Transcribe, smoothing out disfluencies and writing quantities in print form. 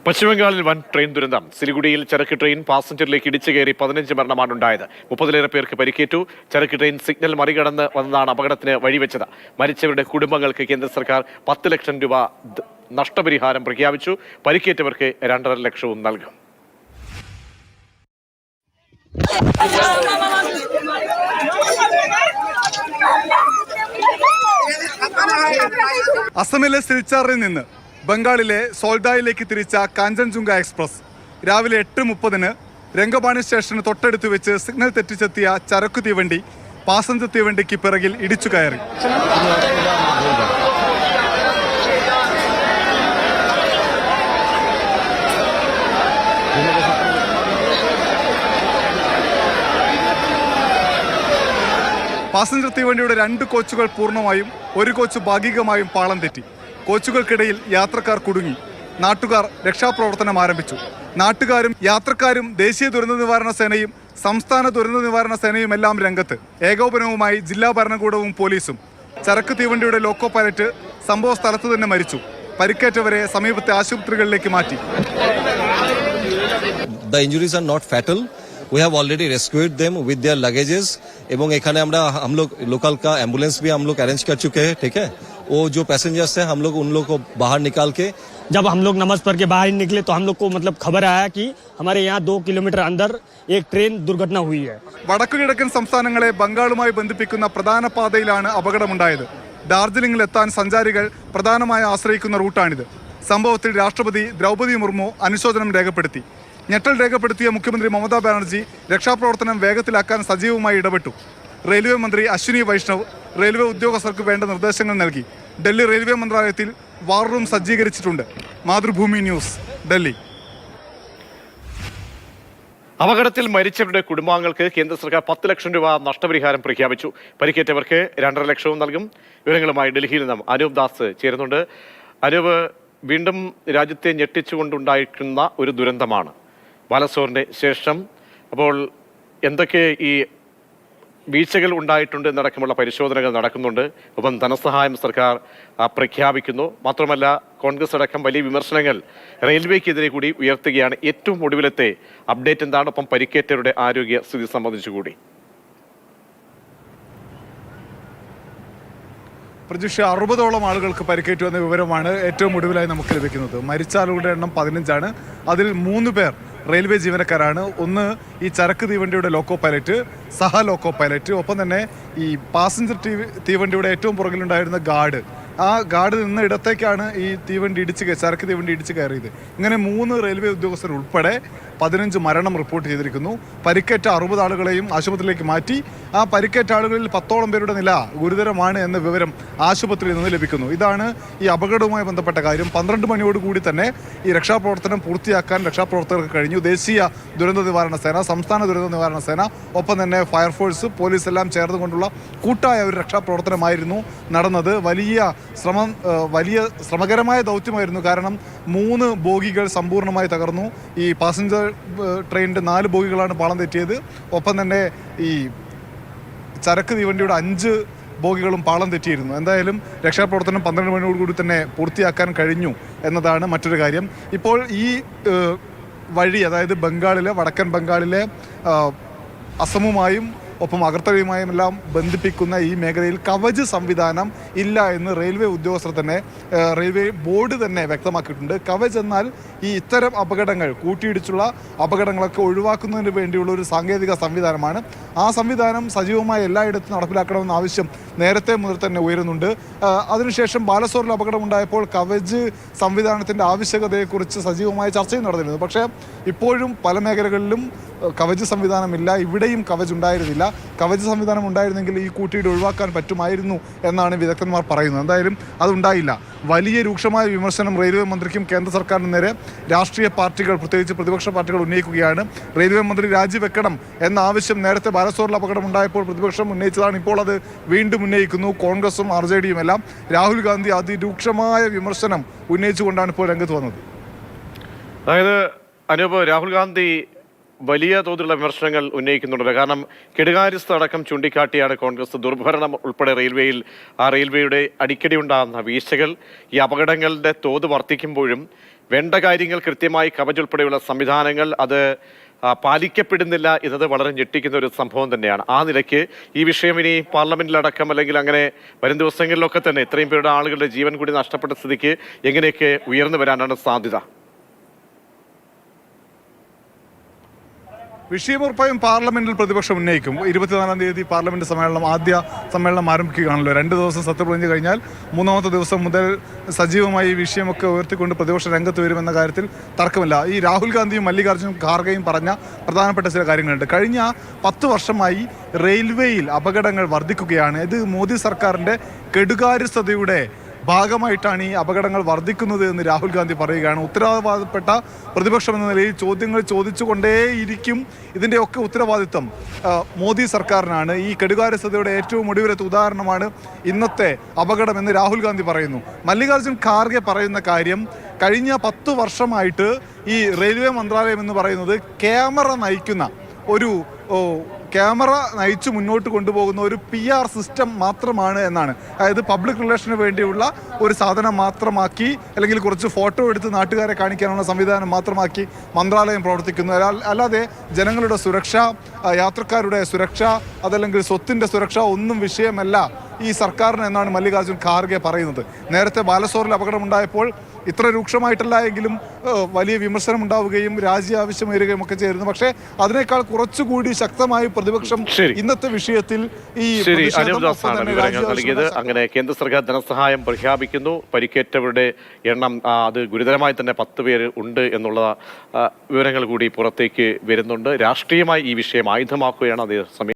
പശ്ചിമബംഗാളിൽ വൻ ട്രെയിൻ ദുരന്തം. സിലിഗുഡിയിൽ ചരക്ക് ട്രെയിൻ പാസഞ്ചറിലേക്ക് ഇടിച്ചു കയറി 15 മരണമാണ് ഉണ്ടായത്. 30-ലേറെ പേർക്ക് പരിക്കേറ്റു. ചരക്ക് ട്രെയിൻ സിഗ്നൽ മറികടന്ന് വന്നതാണ് അപകടത്തിന് വഴിവെച്ചത്. മരിച്ചവരുടെ കുടുംബങ്ങൾക്ക് കേന്ദ്ര സർക്കാർ 10 ലക്ഷം രൂപ നഷ്ടപരിഹാരം പ്രഖ്യാപിച്ചു. പരിക്കേറ്റവർക്ക് 2.5 ലക്ഷവും നൽകും. അസമിലെ സിൽച്ചാറിൽ നിന്ന് ബംഗാളിലെ സോൾഡായിലേക്ക് തിരിച്ച കാഞ്ചൻജുംഗ എക്സ്പ്രസ് രാവിലെ 8:30 രംഗബാണി സ്റ്റേഷന് തൊട്ടടുത്ത് വെച്ച് സിഗ്നൽ തെറ്റിച്ചെത്തിയ ചരക്കു തീവണ്ടി പാസഞ്ചർ തീവണ്ടിക്ക് പിറകിൽ ഇടിച്ചു കയറി. പാസഞ്ചർ തീവണ്ടിയുടെ 2 കോച്ചുകൾ പൂർണ്ണമായും 1 കോച്ച് ഭാഗികമായും പാളം തെറ്റി. കോച്ചുകൾക്കിടയിൽ യാത്രക്കാർ കുടുങ്ങി. നാട്ടുകാർ രക്ഷാപ്രവർത്തനം ആരംഭിച്ചു. നാട്ടുകാരും യാത്രക്കാരും ദേശീയ ദുരന്ത നിവാരണ സേനയും സംസ്ഥാന ദുരന്ത നിവാരണ സേനയും എല്ലാം രംഗത്ത്. ഏകോപനവുമായി ജില്ലാ ഭരണകൂടവും പോലീസും. ചരക്ക് തീവണ്ടിയുടെ ലോക്കോ പൈലറ്റ് സംഭവ സ്ഥലത്ത് തന്നെ മരിച്ചു. പരിക്കേറ്റവരെ സമീപത്തെ ആശുപത്രികളിലേക്ക് മാറ്റി. The injuries are not fatal. We have already rescued them with their luggages. एवं एखाने हम लोग लोकल का एम्बुलेंस भी हम लोग अरेंज कर चुके हैं. ठीक है, वो जो पैसेंजर्स हैं हम लोग उन लोग को बाहर निकाल के, जब हम लोग नमाज पढ़ के बाहर निकले तो हम लोग को खबर आया कि हमारे यहाँ 2 किलोमीटर अंदर एक ट्रेन दुर्घटना हुई है. വടക്കുകിഴക്കൻ സംസ്ഥാനങ്ങളെ ബംഗാളുമായി ബന്ധിപ്പിക്കുന്ന പ്രധാന പാതയിലാണ് അപകടമുണ്ടായത്. ഡാർജിലിംഗിലെത്താൻ സഞ്ചാരികൾ പ്രധാനമായി ആശ്രയിക്കുന്ന റൂട്ടാണിത്. സംഭവത്തിൽ രാഷ്ട്രപതി ദ്രൗപദി മുർമു അനുശോചനം രേഖപ്പെടുത്തി. ഞെട്ടൽ രേഖപ്പെടുത്തിയ മുഖ്യമന്ത്രി മമതാ ബാനർജി രക്ഷാപ്രവർത്തനം വേഗത്തിലാക്കാൻ സജീവമായി ഇടപെട്ടു. റെയിൽവേ മന്ത്രി അശ്വിനി വൈഷ്ണവ് റെയിൽവേ ഉദ്യോഗസ്ഥർക്ക് വേണ്ട നിർദ്ദേശങ്ങൾ നൽകി. ഡൽഹി റെയിൽവേ മന്ത്രാലയത്തിൽ വാർ റൂം സജ്ജീകരിച്ചിട്ടുണ്ട്. മാതൃഭൂമി ന്യൂസ്, ഡൽഹി. അപകടത്തിൽ മരിച്ചവരുടെ കുടുംബാംഗങ്ങൾക്ക് കേന്ദ്ര സർക്കാർ 10 ലക്ഷം രൂപ നഷ്ടപരിഹാരം പ്രഖ്യാപിച്ചു. പരിക്കേറ്റവർക്ക് 2.5 ലക്ഷവും നൽകും. വിവരങ്ങളുമായി ഡൽഹിയിൽ നിന്നും അനൂപ് ദാസ് ചേരുന്നുണ്ട്. അനൂപ്, വീണ്ടും രാജ്യത്തെ ഞെട്ടിച്ചുകൊണ്ടുണ്ടായിരിക്കുന്ന ഒരു ദുരന്തമാണ് ബാലസോറിന് ശേഷം. അപ്പോൾ എന്തൊക്കെ ഈ വീഴ്ചകൾ ഉണ്ടായിട്ടുണ്ട് എന്നടക്കമുള്ള പരിശോധനകൾ നടക്കുന്നുണ്ട്. ഒപ്പം ധനസഹായം സർക്കാർ പ്രഖ്യാപിക്കുന്നു. മാത്രമല്ല, കോൺഗ്രസ് അടക്കം വലിയ വിമർശനങ്ങൾ റെയിൽവേക്കെതിരെ കൂടി ഉയർത്തുകയാണ്. ഏറ്റവും ഒടുവിലത്തെ അപ്ഡേറ്റ് എന്താണ്? ഒപ്പം പരിക്കേറ്റവരുടെ ആരോഗ്യ സ്ഥിതി സംബന്ധിച്ചുകൂടി. പ്രതീക്ഷ 60ഓളം ആളുകൾക്ക് പരിക്കേറ്റു എന്ന വിവരമാണ് ഏറ്റവും ഒടുവിലായി നമുക്ക് ലഭിക്കുന്നത്. മരിച്ച ആളുകളുടെ എണ്ണം 15 അതിൽ 3 പേർ റെയിൽവേ ജീവനക്കാരാണ്. ഒന്ന് ഈ ചരക്ക് തീവണ്ടിയുടെ ലോക്കോ പൈലറ്റ്, സഹ ലോക്കോ പൈലറ്റ്, ഒപ്പം തന്നെ ഈ പാസഞ്ചർ തീവണ്ടിയുടെ ഏറ്റവും പുറകിലുണ്ടായിരുന്ന ഗാർഡ്. ആ ഗാർഡ് നിന്ന ഇടത്തേക്കാണ് ഈ ചരക്ക് തീവണ്ടി ഇടിച്ച് കയറിയത്. ഇങ്ങനെ 3 റെയിൽവേ ഉദ്യോഗസ്ഥർ ഉൾപ്പെടെ 15 മരണം റിപ്പോർട്ട് ചെയ്തിരിക്കുന്നു. പരിക്കേറ്റ 60 ആളുകളെയും ആശുപത്രിയിലേക്ക് മാറ്റി. ആ പരിക്കേറ്റ ആളുകളിൽ 10ഓളം പേരുടെ നില ഗുരുതരമാണ് എന്ന വിവരം ആശുപത്രിയിൽ നിന്ന് ലഭിക്കുന്നു. ഇതാണ് ഈ അപകടവുമായി ബന്ധപ്പെട്ട കാര്യം. 12 മണിയോടുകൂടി തന്നെ ഈ രക്ഷാപ്രവർത്തനം പൂർത്തിയാക്കാൻ രക്ഷാപ്രവർത്തകർക്ക് കഴിഞ്ഞു. ദേശീയ ദുരന്ത നിവാരണ സേന, സംസ്ഥാന ദുരന്ത നിവാരണ സേന, ഒപ്പം തന്നെ ഫയർഫോഴ്സ്, പോലീസ് എല്ലാം ചേർന്നുകൊണ്ടുള്ള കൂട്ടായ ഒരു രക്ഷാപ്രവർത്തനമായിരുന്നു നടന്നത്. വലിയ ശ്രമകരമായ ദൗത്യമായിരുന്നു. കാരണം 3 ബോഗികൾ സമ്പൂർണ്ണമായി തകർന്നു. ഈ പാസഞ്ചർ ട്രെയിനിൻ്റെ 4 ബോഗികളാണ് പാളം തെറ്റിയത്. ഒപ്പം തന്നെ ഈ ചരക്ക് തീവണ്ടിയുടെ 5 ബോഗികളും പാളം തെറ്റിയിരുന്നു. എന്തായാലും രക്ഷാപ്രവർത്തനം 12 മണിയോടുകൂടി തന്നെ പൂർത്തിയാക്കാൻ കഴിഞ്ഞു എന്നതാണ് മറ്റൊരു കാര്യം. ഇപ്പോൾ ഈ വഴി, അതായത് വടക്കൻ ബംഗാളിലെ അസമുമായും ഒപ്പം അഗർത്തലയുമായും എല്ലാം ബന്ധിപ്പിക്കുന്ന ഈ മേഖലയിൽ കവച് സംവിധാനം ഇല്ല എന്ന് റെയിൽവേ ഉദ്യോഗസ്ഥർ തന്നെ, റെയിൽവേ ബോർഡ് തന്നെ വ്യക്തമാക്കിയിട്ടുണ്ട്. കവച് എന്നാൽ ഈ ഇത്തരം അപകടങ്ങൾ, കൂട്ടിയിടിച്ചുള്ള അപകടങ്ങളൊക്കെ ഒഴിവാക്കുന്നതിന് വേണ്ടിയുള്ള ഒരു സാങ്കേതിക സംവിധാനമാണ്. ആ സംവിധാനം സജീവമായി എല്ലായിടത്തും നടപ്പിലാക്കണമെന്ന ആവശ്യം നേരത്തെ മുതൽ തന്നെ ഉയരുന്നുണ്ട്. അതിനുശേഷം ബാലസോറിൽ അപകടമുണ്ടായപ്പോൾ കവച് സംവിധാനത്തിൻ്റെ ആവശ്യകതയെക്കുറിച്ച് സജീവമായ ചർച്ചയും നടന്നിരുന്നു. പക്ഷേ ഇപ്പോഴും പല മേഖലകളിലും കവച് സംവിധാനമില്ല. ഇവിടെയും കവച് ഉണ്ടായിരുന്നില്ല. കവച് സംവിധാനം ഉണ്ടായിരുന്നെങ്കിൽ ഈ കൂട്ടിയിടി ഒഴിവാക്കാൻ പറ്റുമായിരുന്നു എന്നാണ് വിദഗ്ധന്മാർ പറയുന്നത്. എന്തായാലും അതുണ്ടായില്ല. വലിയ രൂക്ഷമായ വിമർശനം റെയിൽവേ മന്ത്രിക്കും കേന്ദ്ര സർക്കാരിന് നേരെ രാഷ്ട്രീയ പാർട്ടികൾ, പ്രത്യേകിച്ച് പ്രതിപക്ഷ പാർട്ടികൾ ഉന്നയിക്കുകയാണ്. റെയിൽവേ മന്ത്രി രാജിവെക്കണം എന്ന ആവശ്യം നേരത്തെ ബാലസോറിൽ അപകടം ഉണ്ടായപ്പോൾ പ്രതിപക്ഷം ഉന്നയിച്ചതാണ്. ഇപ്പോൾ അത് വീണ്ടും ഉന്നയിക്കുന്നു. കോൺഗ്രസും RJD എല്ലാം. രാഹുൽ ഗാന്ധി അതിരൂക്ഷമായ വിമർശനം ഉന്നയിച്ചുകൊണ്ടാണ് ഇപ്പോൾ രംഗത്ത് വന്നത്. അതായത് അനൂപ്, രാഹുൽ ഗാന്ധി വലിയ തോതിലുള്ള വിമർശനങ്ങൾ ഉന്നയിക്കുന്നുണ്ട്. കാരണം കെടുകാര്യസ്ഥ അടക്കം ചൂണ്ടിക്കാട്ടിയാണ് കോൺഗ്രസ് ദുർഭരണം ഉൾപ്പെടെ റെയിൽവേയിൽ റെയിൽവേയുടെ അടിക്കടി ഉണ്ടാകുന്ന വീഴ്ചകൾ, ഈ അപകടങ്ങളുടെ തോത് വർദ്ധിക്കുമ്പോഴും വേണ്ട കാര്യങ്ങൾ കൃത്യമായി കവച് ഉൾപ്പെടെയുള്ള സംവിധാനങ്ങൾ അത് പാലിക്കപ്പെടുന്നില്ല എന്നത് വളരെ ഞെട്ടിക്കുന്ന ഒരു സംഭവം തന്നെയാണ്. ആ നിലയ്ക്ക് ഈ വിഷയം ഇനി പാർലമെന്റിലടക്കം അല്ലെങ്കിൽ അങ്ങനെ വരും ദിവസങ്ങളിലൊക്കെ തന്നെ ഇത്രയും പേരുടെ ആളുകളുടെ ജീവൻ കൂടി നഷ്ടപ്പെട്ട സ്ഥിതിക്ക് എങ്ങനെയൊക്കെ ഉയർന്നു വരാനാണ് സാധ്യത? വിഷയം ഉറപ്പായും പാർലമെന്റിൽ പ്രതിപക്ഷം ഉന്നയിക്കും. 24-ാം തീയതി പാർലമെന്റ് സമ്മേളനം ആദ്യ സമ്മേളനം ആരംഭിക്കുകയാണല്ലോ. 2 ദിവസം സത്യപ്രതിജ്ഞ കഴിഞ്ഞാൽ 3-ാമത്തെ ദിവസം മുതൽ സജീവമായി ഈ വിഷയമൊക്കെ ഉയർത്തിക്കൊണ്ട് പ്രതിപക്ഷം രംഗത്ത് വരുമെന്ന കാര്യത്തിൽ തർക്കമില്ല. ഈ രാഹുൽ ഗാന്ധിയും മല്ലികാർജ്ജുൻ ഖാർഗെയും പറഞ്ഞ പ്രധാനപ്പെട്ട ചില കാര്യങ്ങളുണ്ട്. കഴിഞ്ഞ 10 വർഷമായി റെയിൽവേയിൽ അപകടങ്ങൾ വർദ്ധിക്കുകയാണ്. ഇത് മോദി സർക്കാരിൻ്റെ കെടുകാര്യസ്ഥതയുടെ ഭാഗമായിട്ടാണ് ഈ അപകടങ്ങൾ വർദ്ധിക്കുന്നത് എന്ന് രാഹുൽ ഗാന്ധി പറയുകയാണ്. ഉത്തരവാദപ്പെട്ട പ്രതിപക്ഷം എന്ന നിലയിൽ ചോദ്യങ്ങൾ ചോദിച്ചുകൊണ്ടേയിരിക്കും. ഇതിൻ്റെയൊക്കെ ഉത്തരവാദിത്വം മോദി സർക്കാരിനാണ്. ഈ കെടുകാര്യസ്ഥതയുടെ ഏറ്റവും ഒടുവിലത്തെ ഉദാഹരണമാണ് ഇന്നത്തെ അപകടമെന്ന് രാഹുൽ ഗാന്ധി പറയുന്നു. മല്ലികാർജ്ജുൻ ഖാർഗെ പറയുന്ന കാര്യം, കഴിഞ്ഞ 10 വർഷമായിട്ട് ഈ റെയിൽവേ മന്ത്രാലയം എന്ന് പറയുന്നത് ക്യാമറ നയിച്ചു മുന്നോട്ട് കൊണ്ടുപോകുന്ന ഒരു PR സിസ്റ്റം മാത്രമാണ് എന്നാണ്. അതായത് പബ്ലിക് റിലേഷന് വേണ്ടിയുള്ള ഒരു സാധനം മാത്രമാക്കി, അല്ലെങ്കിൽ കുറച്ച് ഫോട്ടോ എടുത്ത് നാട്ടുകാരെ കാണിക്കാനുള്ള സംവിധാനം മാത്രമാക്കി മന്ത്രാലയം പ്രവർത്തിക്കുന്നു. അല്ലാതെ ജനങ്ങളുടെ സുരക്ഷ, യാത്രക്കാരുടെ സുരക്ഷ, അതല്ലെങ്കിൽ സ്വത്തിൻ്റെ സുരക്ഷ ഒന്നും വിഷയമല്ല ഈ സർക്കാരിന് എന്നാണ് മല്ലികാർജ്ജുൻ ഖാർഗെ പറയുന്നത്. നേരത്തെ ബാലസോറിൽ അപകടമുണ്ടായപ്പോൾ ഇത്ര രൂക്ഷമായിട്ടല്ല എങ്കിലും വലിയ വിമർശനം ഉണ്ടാവുകയും രാജി ആവശ്യമുയരുകയും ഒക്കെ ചെയ്യുന്നു. പക്ഷേ അതിനേക്കാൾ കുറച്ചുകൂടി ശക്തമായി പ്രതിപക്ഷം ഇന്നത്തെ വിഷയത്തിൽ ഈ നൽകിയത്. അങ്ങനെ കേന്ദ്ര സർക്കാർ ധനസഹായം പ്രഖ്യാപിക്കുന്നു. പരിക്കേറ്റവരുടെ എണ്ണം അത് ഗുരുതരമായി തന്നെ 10 പേര് ഉണ്ട് എന്നുള്ള വിവരങ്ങൾ കൂടി പുറത്തേക്ക് വരുന്നുണ്ട്. രാഷ്ട്രീയമായി ഈ വിഷയം ആയുധമാക്കുകയാണ് അതേസമയം